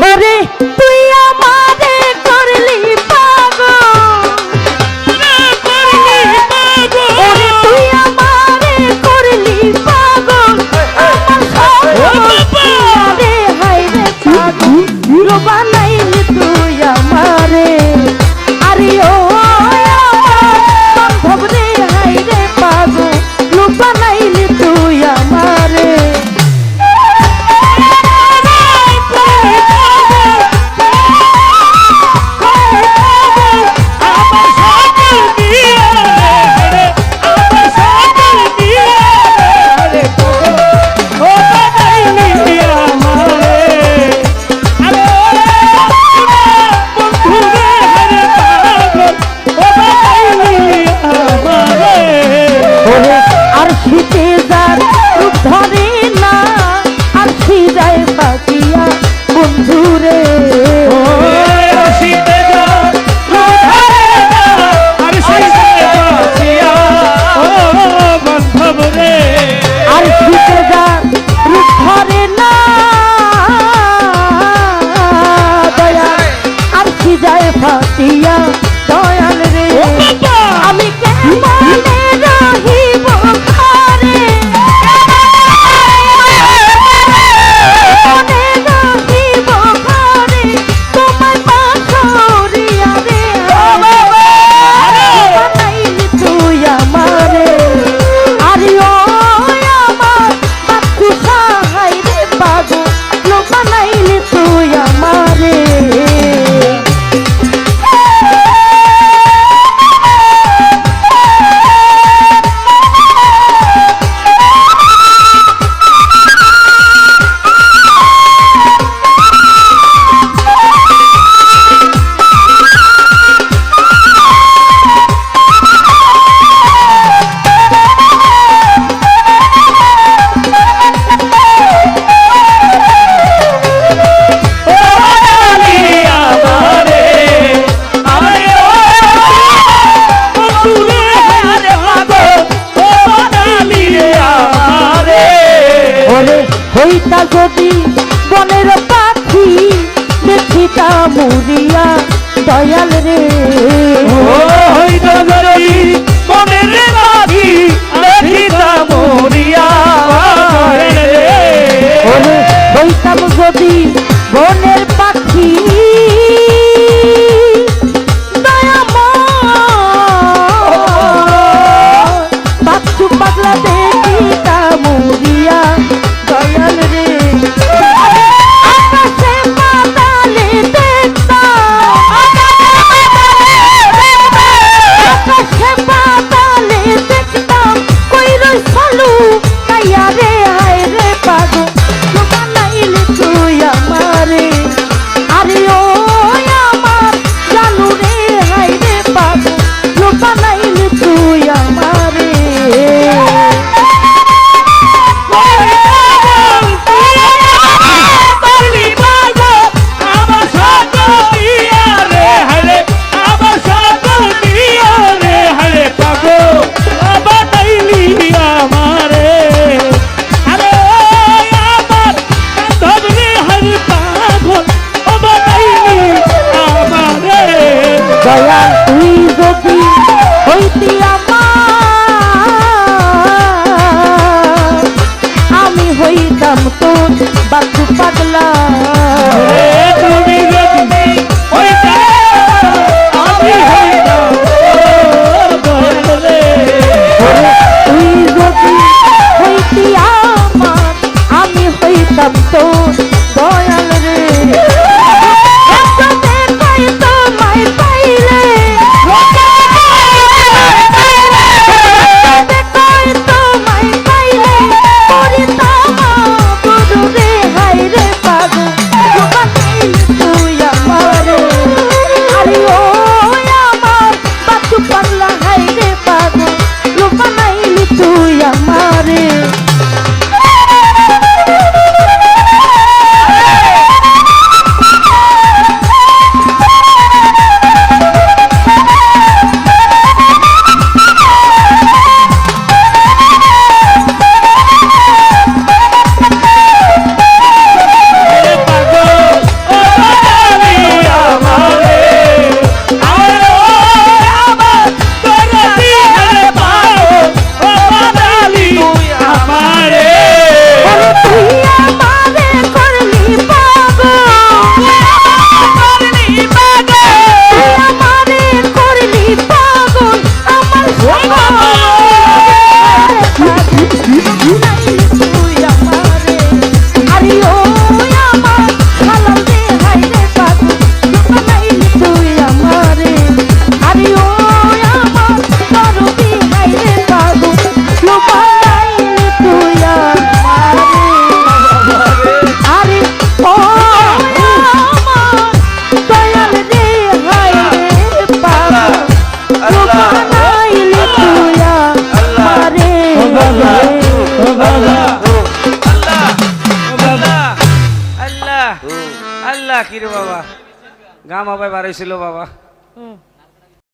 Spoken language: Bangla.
ওরে তুই আমারে করলি পাগল, ওরে তুই আমারে করলি পাগল, আরে হাই রে পাগল হিরো বানাইলি তুই আমারে, আরে ও বান্ধব রে হাই রে পাগল লোক বানাইলি তুই আমারে। আর শীতে যার রূপ ধরে না, আর যায় পাখিয়া বন্ধুরে, শীতে যার রূপ ধরে না, আর যায় পাখিয়া বান্ধব রে। আর শীতে যার রূপ ধরে না দয়াল, আর যায় পাখিয়া দয়াল রে। আমি কেমনে রহিব ঘরে, কেমনে রহিব ঘরে তোমায় পাথরিয়া রে, বানাইলি তুই আমারে, আরে ও আমার বাচ্চু সাহাই রে পাগল লোক বানাইলি তুই আমারে। হইতা যদি বনের পাখি দেখিতা মুরিয়া দয়াল রে, হইতা যদি বনের পাখি দেখিতা মুরিয়া ওরে হইতাম যদি বনের পাখি বাচ্চু পাগলা দেখিতা মুরিয়া দয়াল রে, আকাশে পাতালে দেখতাম, আকাশে পাতালে দেখতাম কই রই সালু কাইয়া রে হায় রে পাগল বানাইলি তুই আমারে, আরে ও আল্লাহ কি রে বাবা গাম হবে বাড়াইছিল বাবা হুম